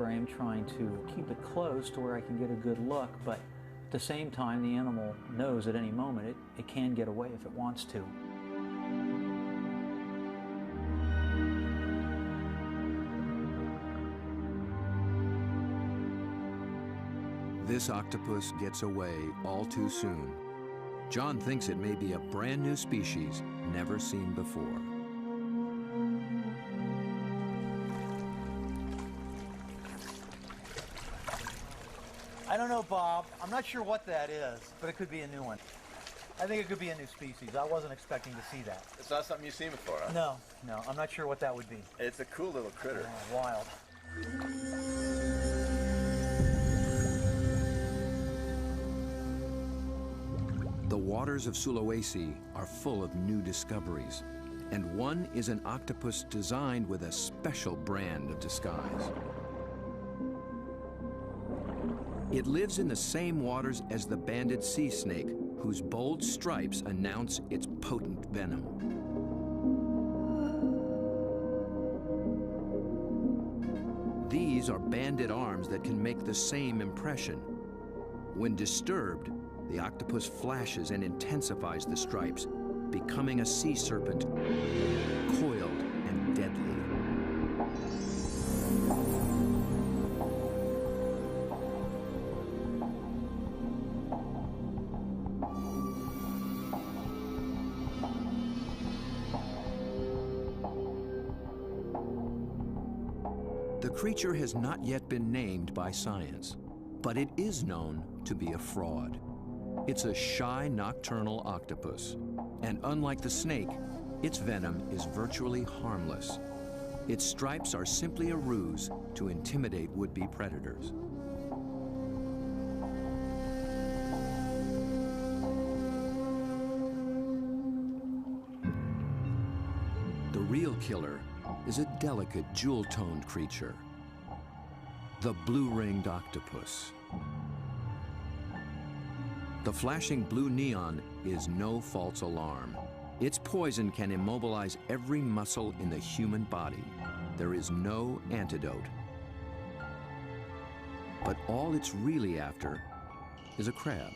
frame trying to keep it close to where I can get a good look, but at the same time the animal knows at any moment it can get away if it wants to. This octopus gets away all too soon. John thinks it may be a brand new species never seen before. I don't know, Bob. I'm not sure what that is, but it could be a new one. I think it could be a new species. I wasn't expecting to see that. It's not something you've seen before, huh? No, I'm not sure what that would be. It's a cool little critter. Oh, wild. The waters of Sulawesi are full of new discoveries, and one is an octopus designed with a special brand of disguise. It lives in the same waters as the banded sea snake, whose bold stripes announce its potent venom. These are banded arms that can make the same impression. When disturbed, the octopus flashes and intensifies the stripes, becoming a sea serpent, coiled and deadly. The creature has not yet been named by science, but it is known to be a fraud. It's a shy nocturnal octopus, and unlike the snake, its venom is virtually harmless. Its stripes are simply a ruse to intimidate would-be predators. The real killer is a delicate jewel-toned creature, the blue-ringed octopus. The flashing blue neon is no false alarm. Its poison can immobilize every muscle in the human body. There is no antidote. But all it's really after is a crab.